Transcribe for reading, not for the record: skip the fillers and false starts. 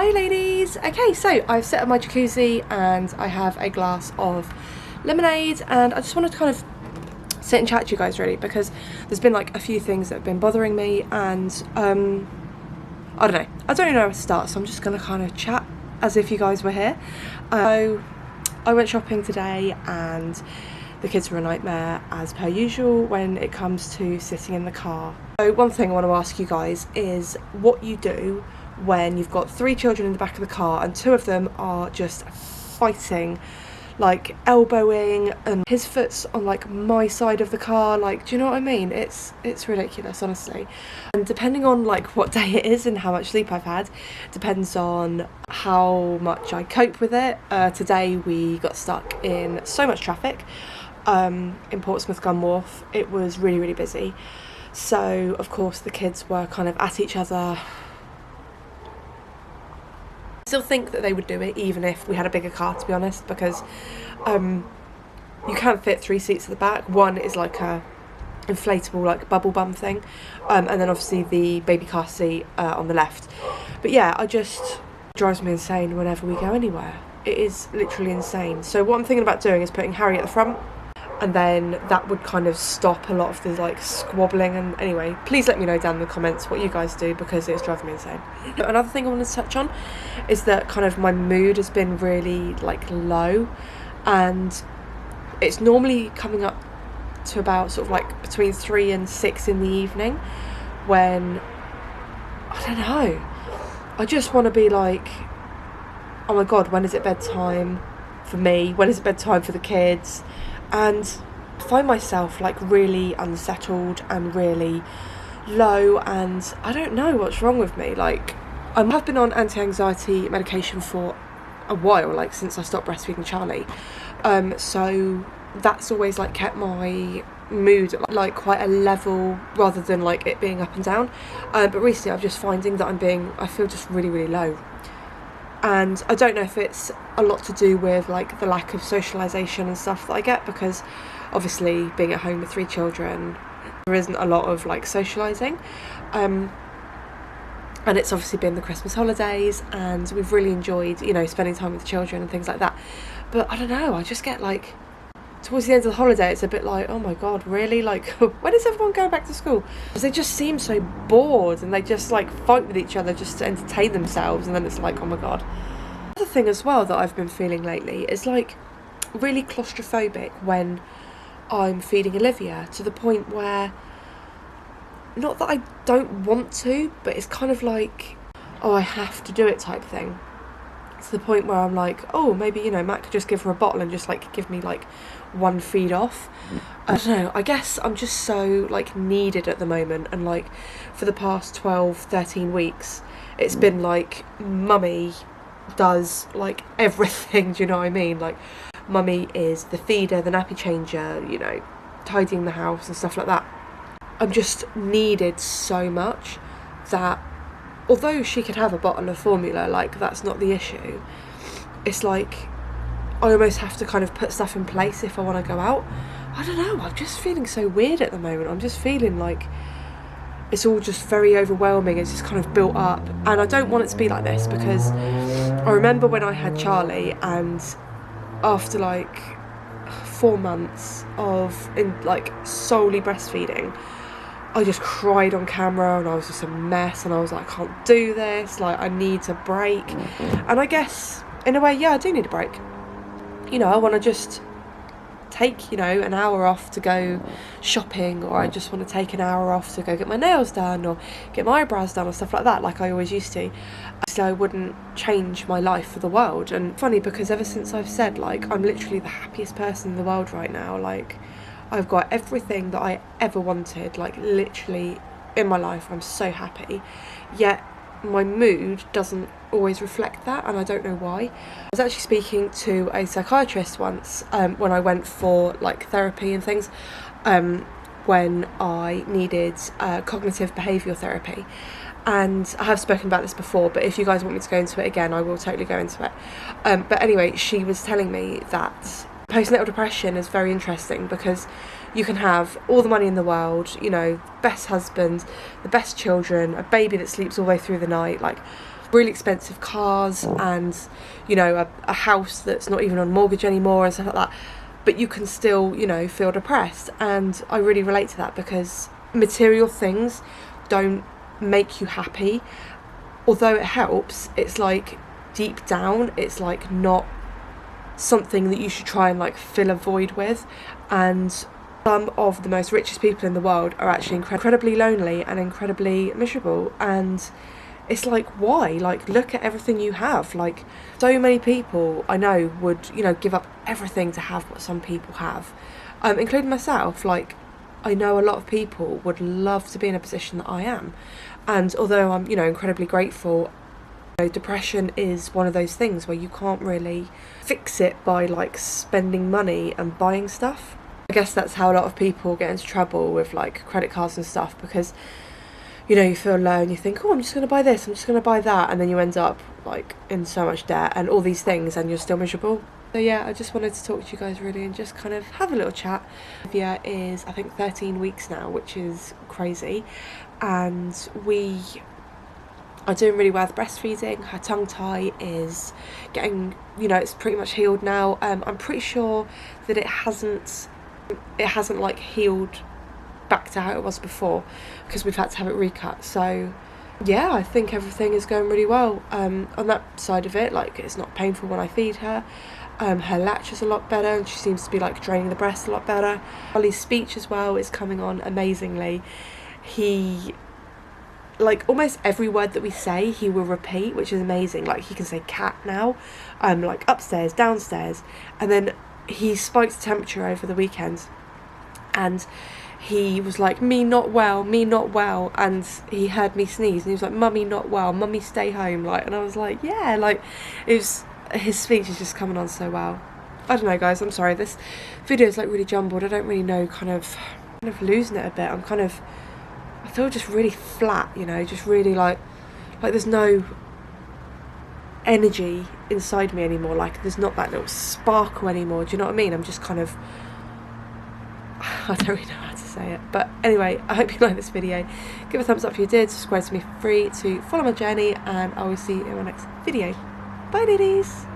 Hey ladies! Okay, so I've set up my jacuzzi and I have a glass of lemonade, and I just wanted to kind of sit and chat to you guys really, because there's been like a few things that have been bothering me, and I don't know, I don't even know where to start, so I'm just gonna kind of chat as if you guys were here. So I went shopping today and the kids were a nightmare as per usual when it comes to sitting in the car. So one thing I want to ask you guys is what you do when you've got 3 children in the back of the car and 2 of them are just fighting, like elbowing, and his foot's on like my side of the car, like, do you know what I mean? It's ridiculous, honestly. And depending on like what day it is and how much sleep I've had, depends on how much I cope with it. Today we got stuck in so much traffic in Portsmouth Gun Wharf. It was really, really busy. So of course the kids were kind of at each other. I still think that they would do it even if we had a bigger car, to be honest, because you can fit 3 seats at the back. One is like a inflatable like bubble bum thing, and then obviously the baby car seat on the left. But yeah, it drives me insane whenever we go anywhere. It is literally insane. So what I'm thinking about doing is putting Harry at the front, and then that would kind of stop a lot of the like squabbling. And anyway, please let me know down in the comments what you guys do, because it's driving me insane. Another thing I wanted to touch on is that kind of my mood has been really like low, and it's normally coming up to about sort of like between 3 and 6 in the evening when, I don't know, I just want to be like, oh my god, when is it bedtime for me? When is it bedtime for the kids? And find myself like really unsettled and really low, and I don't know what's wrong with me. Like, I have been on anti-anxiety medication for a while, like since I stopped breastfeeding Charlie, so that's always like kept my mood at like quite a level rather than like it being up and down, but recently I'm just finding that I feel just really, really low. And I don't know if it's a lot to do with like the lack of socialisation and stuff that I get, because obviously being at home with 3 children, there isn't a lot of like socialising, and it's obviously been the Christmas holidays and we've really enjoyed, you know, spending time with the children and things like that. But I don't know, I just get like towards the end of the holiday it's a bit like, oh my god, really, like when is everyone going back to school? Because they just seem so bored and they just like fight with each other just to entertain themselves, and then it's like, oh my god. Another thing as well that I've been feeling lately is like really claustrophobic when I'm feeding Olivia, to the point where, not that I don't want to, but it's kind of like, oh, I have to do it type thing, to the point where I'm like, oh, maybe, you know, Matt could just give her a bottle and just like give me like 1 feed off. I don't know, I guess I'm just so like needed at the moment, and like for the past 12-13 weeks it's been like mummy does like everything, do you know what I mean? Like mummy is the feeder, the nappy changer, you know, tidying the house and stuff like that. I'm just needed so much that although she could have a bottle of formula, like that's not the issue. It's like I almost have to kind of put stuff in place if I want to go out. I don't know, I'm just feeling so weird at the moment. I'm just feeling like it's all just very overwhelming. It's just kind of built up, and I don't want it to be like this, because I remember when I had Charlie, and after like 4 months of like solely breastfeeding, I just cried on camera and I was just a mess, and I was like, I can't do this, like I need a break. And I guess in a way, yeah, I do need a break. You know, I want to just take, you know, an hour off to go shopping, or I just want to take an hour off to go get my nails done or get my eyebrows done or stuff like that, like I always used to. So I wouldn't change my life for the world. And funny, because ever since I've said like I'm literally the happiest person in the world right now, like I've got everything that I ever wanted, like literally in my life, I'm so happy, yet my mood doesn't always reflect that, and I don't know why. I was actually speaking to a psychiatrist once when I went for like therapy and things, when I needed cognitive behavioural therapy, and I have spoken about this before, but if you guys want me to go into it again, I will totally go into it. But anyway, she was telling me that postnatal depression is very interesting, because you can have all the money in the world, you know, best husband, the best children, a baby that sleeps all the way through the night, like really expensive cars and, you know, a house that's not even on mortgage anymore and stuff like that, but you can still, you know, feel depressed. And I really relate to that, because material things don't make you happy. Although it helps, it's like deep down, it's like not something that you should try and like fill a void with. And some of the most richest people in the world are actually incredibly lonely and incredibly miserable. And it's like, why? Like, look at everything you have. Like, so many people I know would, you know, give up everything to have what some people have, including myself. Like, I know a lot of people would love to be in a position that I am. And although I'm, you know, incredibly grateful, you know, depression is one of those things where you can't really fix it by like spending money and buying stuff. I guess that's how a lot of people get into trouble with like credit cards and stuff, because, you know, you feel low and you think, oh, I'm just going to buy this, I'm just going to buy that, and then you end up like in so much debt and all these things, and you're still miserable. So yeah, I just wanted to talk to you guys really and just kind of have a little chat. Olivia is, I think, 13 weeks now, which is crazy, and we are doing really well with breastfeeding. Her tongue tie is getting, you know, it's pretty much healed now. I'm pretty sure that it hasn't like healed back to how it was before, because we've had to have it recut. So yeah, I think everything is going really well on that side of it. Like, it's not painful when I feed her. Her latch is a lot better, and she seems to be like draining the breast a lot better. Ollie's speech as well is coming on amazingly. He, like, almost every word that we say he will repeat, which is amazing. Like, he can say cat now, like upstairs, downstairs. And then he spiked the temperature over the weekend, and he was like, me not well, and he heard me sneeze and he was like, mummy not well, mummy stay home, like. And I was like, yeah, like, it was, his speech is just coming on so well. I don't know, guys, I'm sorry, this video is like really jumbled. I don't really know, kind of losing it a bit. I feel just really flat, you know, just really like there's no energy inside me anymore. Like, there's not that little sparkle anymore. Do you know what I mean? I'm just kind of, I don't really know how to say it. But anyway, I hope you like this video. Give a thumbs up if you did. Subscribe to me for free to follow my journey, and I will see you in my next video. Bye, ladies.